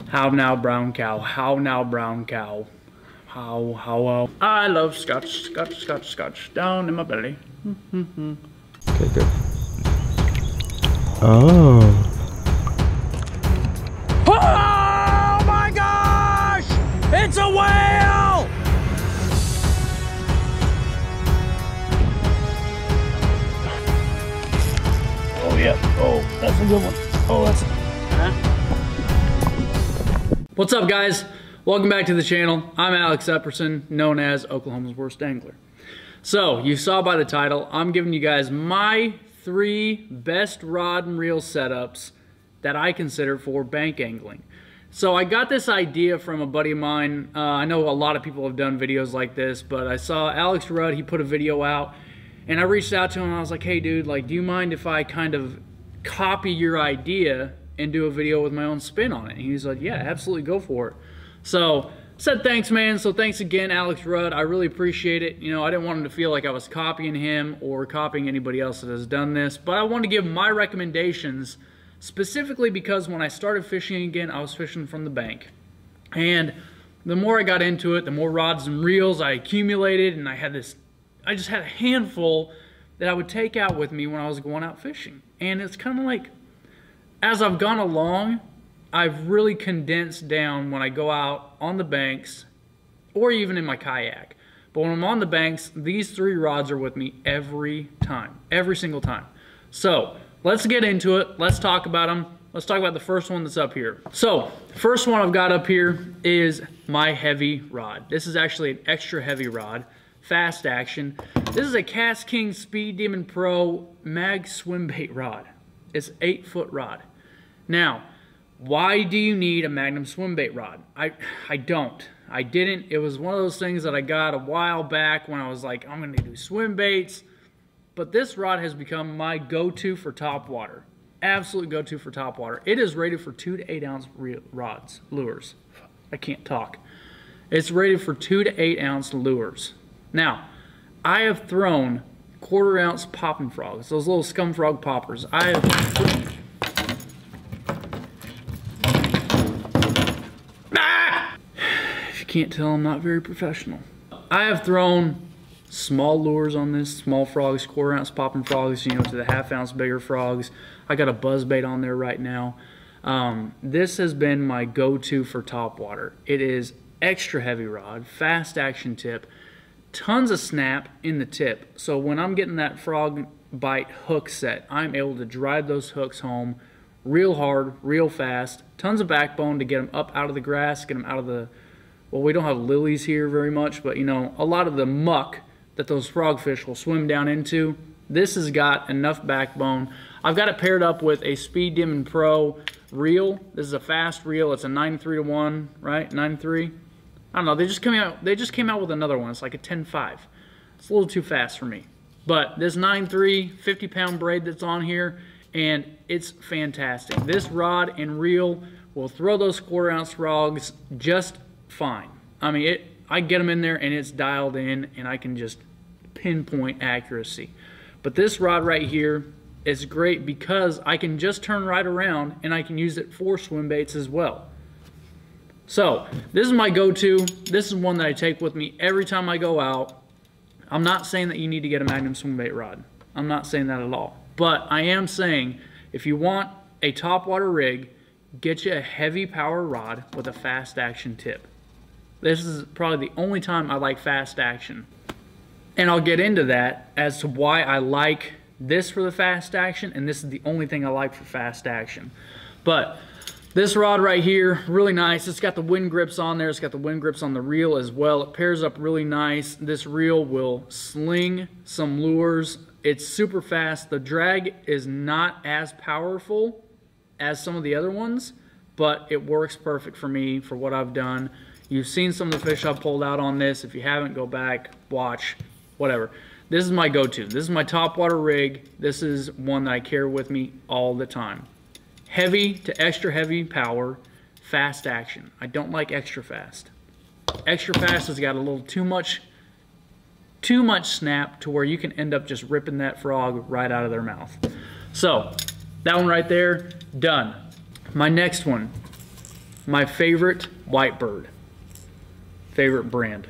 How now, brown cow? How now, brown cow? How? I love scotch down in my belly. Okay, good. Oh. Oh my gosh! It's a whale! Oh yeah. Oh, that's a good one. Oh, that's. What's up, guys? Welcome back to the channel. I'm Alex Epperson, known as Oklahoma's Worst Angler. So, you saw by the title, I'm giving you guys my 3 best rod and reel setups that I consider for bank angling. So I got this idea from a buddy of mine. I know a lot of people have done videos like this, but I saw Alex Rudd, he put a video out, and I reached out to him and I was like, hey dude, like, do you mind if I kind of copy your idea and do a video with my own spin on it? And he's like, yeah, absolutely, go for it. So I said, thanks, man. So thanks again, Alex Rudd. I really appreciate it. You know, I didn't want him to feel like I was copying him or copying anybody else that has done this, but I want to give my recommendations specifically because when I started fishing again, I was fishing from the bank. And the more I got into it, the more rods and reels I accumulated, and I just had a handful that I would take out with me when I was going out fishing. And it's kind of like, as I've gone along, I've really condensed down when I go out on the banks or even in my kayak. But when I'm on the banks, these 3 rods are with me every time, every single time. So let's get into it. Let's talk about them. Let's talk about the first one that's up here. So the first one I've got up here is my heavy rod. This is actually an extra heavy rod, fast action. This is a Cast King Speed Demon Pro Magnum Swimbait Rod. It's 8-foot rod. Now, why do you need a Magnum Swimbait rod? I don't. I didn't. It was one of those things that I got a while back when I was like, I'm going to do swim baits. But this rod has become my go-to for topwater. Absolute go-to for topwater. It is rated for 2 to 8 ounce lures. I can't talk. It's rated for 2 to 8 ounce lures. Now, I have thrown 1/4 ounce popping frogs, those little scum frog poppers. If you can't tell, I'm not very professional. I have thrown small lures on this, small frogs, 1/4 ounce popping frogs, you know, to the 1/2 ounce bigger frogs. I got a buzz bait on there right now. This has been my go-to for topwater. It is extra heavy rod, fast action tip, tons of snap in the tip. So when I'm getting that frog bite hook set, I'm able to drive those hooks home real hard, real fast, tons of backbone to get them up out of the grass, get them out of the, well, we don't have lilies here very much, but you know, a lot of the muck that those frogfish will swim down into. This has got enough backbone. I've got it paired up with a Speed Demon Pro reel. This is a fast reel. It's a 9-3-1, right? 9-3. I don't know. They just came out with another one. It's like a 10-5. It's a little too fast for me. But this 9-3 50-pound braid that's on here, and it's fantastic. This rod and reel will throw those 1/4 ounce frogs just fine. I mean, I get them in there and it's dialed in, and I can just pinpoint accuracy. But this rod right here is great because I can just turn right around and I can use it for swim baits as well. So this is my go-to. This is one that I take with me every time I go out. I'm not saying that you need to get a Magnum Swimbait rod. I'm not saying that at all. But I am saying if you want a topwater rig, get you a heavy power rod with a fast action tip. This is probably the only time I like fast action. And I'll get into that as to why I like this for the fast action, and this is the only thing I like for fast action. But this rod right here, really nice. It's got the wind grips on there. It's got the wind grips on the reel as well. It pairs up really nice. This reel will sling some lures. It's super fast. The drag is not as powerful as some of the other ones, but it works perfect for me for what I've done. You've seen some of the fish I've pulled out on this. If you haven't, go back, watch, whatever. This is my go-to. This is my topwater rig. This is one that I carry with me all the time. Heavy to extra heavy power, fast action. I don't like extra fast. Extra fast has got a little too much snap to where you can end up just ripping that frog right out of their mouth. So that one right there, done. My next one, my favorite Whitebird. Favorite brand.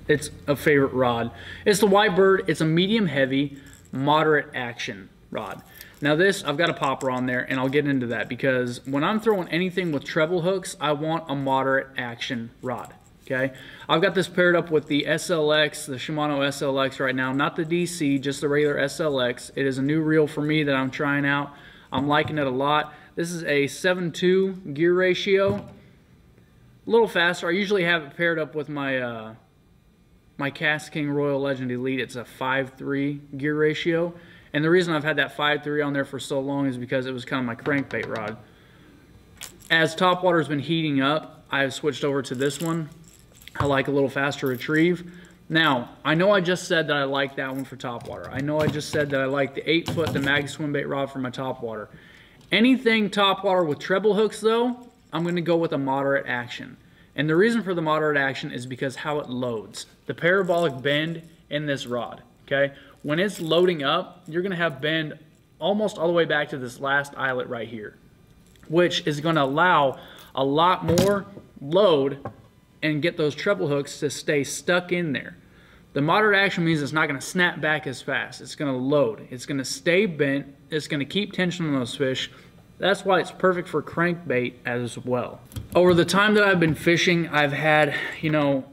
It's a favorite rod. It's the Whitebird. It's a medium heavy, moderate action rod. Now this, I've got a popper on there, and I'll get into that because when I'm throwing anything with treble hooks, I want a moderate action rod. Okay, I've got this paired up with the SLX, the Shimano SLX right now, not the DC, just the regular SLX. It is a new reel for me that I'm trying out. I'm liking it a lot. This is a 7:2 gear ratio, a little faster. I usually have it paired up with my my Cast King Royal Legend Elite. It's a 5:3 gear ratio, and the reason I've had that 5:3 on there for so long is because it was kind of my crankbait rod. As topwater's been heating up, I've switched over to this one. I like a little faster retrieve. Now, I know I just said that I like that one for topwater. I know I just said that I like the 8-foot, the Magnum Swimbait Rod for my topwater. Anything topwater with treble hooks though, I'm going to go with a moderate action. And the reason for the moderate action is because how it loads. The parabolic bend in this rod, okay? When it's loading up, you're going to have bend almost all the way back to this last eyelet right here, which is going to allow a lot more load and get those treble hooks to stay stuck in there. The moderate action means it's not going to snap back as fast. It's going to load. It's going to stay bent. It's going to keep tension on those fish. That's why it's perfect for crankbait as well. Over the time that I've been fishing, I've had, you know,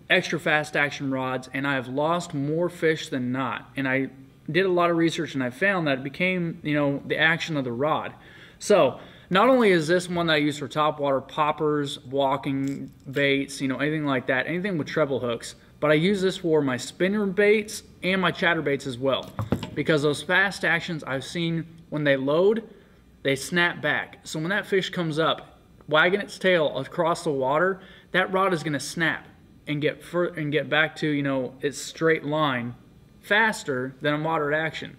extra fast action rods, and I've lost more fish than not. And I did a lot of research, and I found that it became, you know, the action of the rod. So not only is this one that I use for topwater, poppers, walking baits, you know, anything like that, anything with treble hooks, but I use this for my spinner baits and my chatter baits as well, because those fast actions I've seen when they load, they snap back. So when that fish comes up, wagging its tail across the water, that rod is going to snap and get back to, you know, its straight line faster than a moderate action.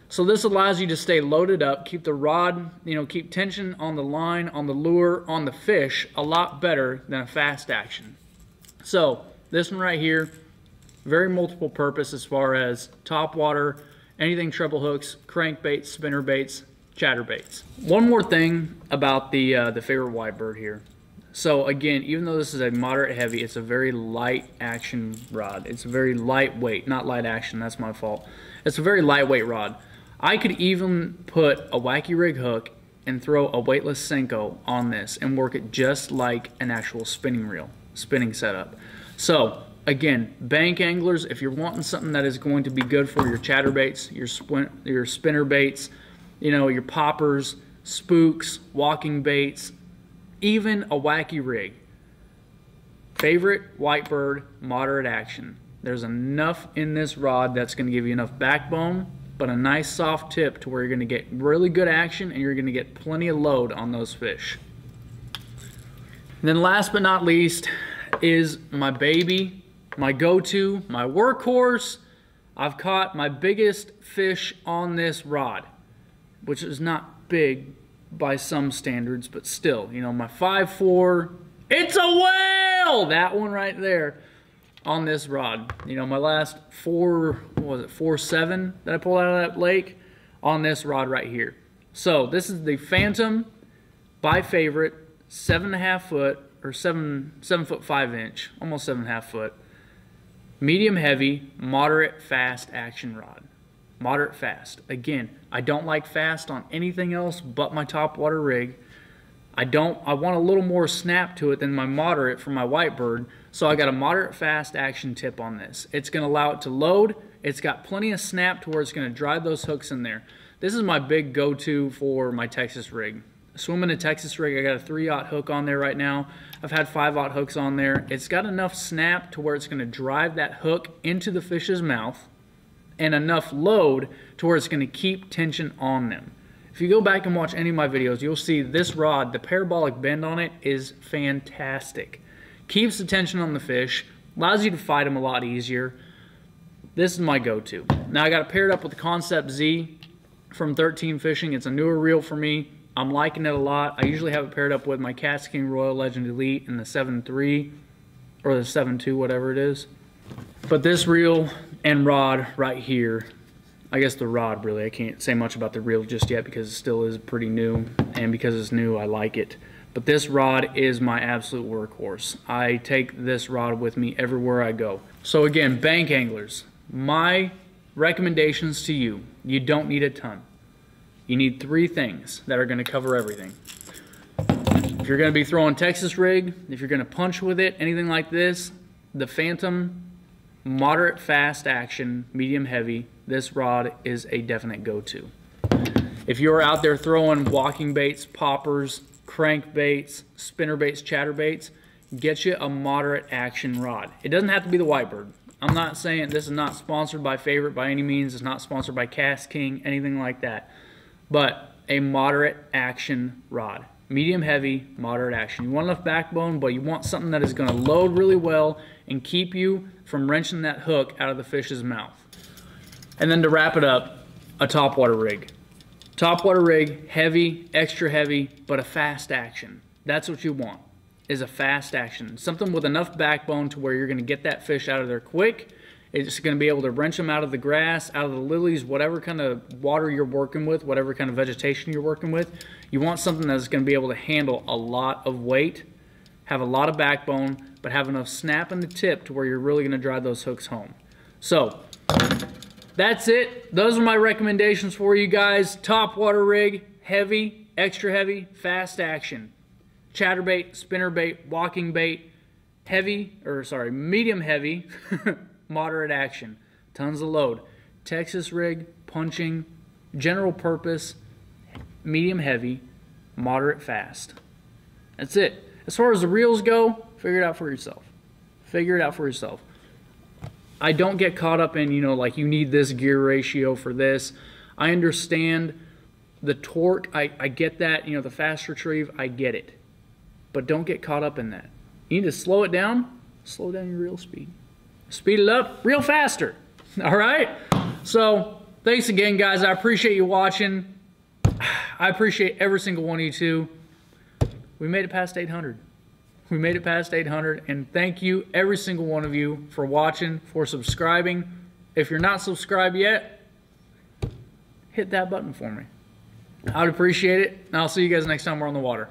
So this allows you to stay loaded up, keep the rod, you know, keep tension on the line, on the lure, on the fish a lot better than a fast action. So this one right here, very multiple purpose as far as topwater, anything treble hooks, crankbaits, spinner baits, chatter baits. One more thing about the favorite Whitebird here. So again, even though this is a moderate heavy, it's a very light action rod. It's very lightweight, not light action, that's my fault. It's a very lightweight rod. I could even put a wacky rig hook and throw a weightless Senko on this and work it just like an actual spinning reel, spinning setup. So again, bank anglers, if you're wanting something that is going to be good for your chatterbaits, your spinner baits, you know, your poppers, spooks, walking baits, even a wacky rig. Favorite Whitebird, moderate action. There's enough in this rod that's going to give you enough backbone, but a nice soft tip to where you're going to get really good action and you're going to get plenty of load on those fish. And then last but not least is my baby, my go-to, my workhorse. I've caught my biggest fish on this rod, which is not big by some standards, but still, you know, my 5'4", it's a whale! That one right there on this rod. You know, my last 4.7 that I pulled out of that lake on this rod right here. So this is the Phantom by favorite 7.5 foot or 7 foot 5 inch, almost 7.5 foot, medium heavy, moderate fast action rod. Moderate fast. Again, I don't like fast on anything else but my topwater rig. I want a little more snap to it than my moderate for my Whitebird, so I got a moderate fast action tip on this. It's going to allow it to load. It's got plenty of snap to where it's going to drive those hooks in there. This is my big go-to for my Texas rig. Swimming a Texas rig, I got a 3/0 hook on there right now. I've had 5/0 hooks on there. It's got enough snap to where it's going to drive that hook into the fish's mouth and enough load to where it's going to keep tension on them. If you go back and watch any of my videos, you'll see this rod, the parabolic bend on it is fantastic. Keeps the tension on the fish, allows you to fight them a lot easier. This is my go-to. Now I got it paired up with the Concept Z from 13 Fishing. It's a newer reel for me. I'm liking it a lot. I usually have it paired up with my Cast King Royal Legend Elite in the 7.3 or the 7.2, whatever it is. But this reel and rod right here, I guess the rod really, I can't say much about the reel just yet because it still is pretty new, and because it's new I like it. But this rod is my absolute workhorse. I take this rod with me everywhere I go. So again, bank anglers, my recommendations to you, you don't need a ton. You need 3 things that are going to cover everything. If you're going to be throwing Texas rig, if you're going to punch with it, anything like this, the Phantom moderate fast action, medium heavy, this rod is a definite go-to. If you're out there throwing walking baits, poppers, crankbaits, spinnerbaits, chatterbaits, get you a moderate action rod. It doesn't have to be the Whitebird. I'm not saying this is not sponsored by Favorite by any means. It's not sponsored by Cast King, anything like that. But a moderate action rod. Medium heavy, moderate action. You want enough backbone, but you want something that is going to load really well and keep you from wrenching that hook out of the fish's mouth. And then to wrap it up, a topwater rig. Topwater rig, heavy, extra heavy, but a fast action. That's what you want, is a fast action. Something with enough backbone to where you're going to get that fish out of there quick. It's going to be able to wrench them out of the grass, out of the lilies, whatever kind of water you're working with, whatever kind of vegetation you're working with. You want something that's going to be able to handle a lot of weight, have a lot of backbone, but have enough snap in the tip to where you're really going to drive those hooks home. So that's it. Those are my recommendations for you guys. Topwater rig, heavy, extra heavy, fast action. Chatterbait, spinnerbait, walking bait, medium heavy, moderate action, tons of load. Texas rig, punching, general purpose, medium heavy, moderate fast. That's it. As far as the reels go, figure it out for yourself. Figure it out for yourself. I don't get caught up in, like you need this gear ratio for this. I understand the torque. I get that, the fast retrieve, I get it. But don't get caught up in that. You need to slow it down. Slow down your reel speed. Speed it up real faster. All right? So thanks again, guys. I appreciate you watching. I appreciate every single one of you too. We made it past 800. We made it past 800, and thank you, every single one of you, for watching, for subscribing. If you're not subscribed yet, hit that button for me. I would appreciate it, and I'll see you guys next time we're on the water.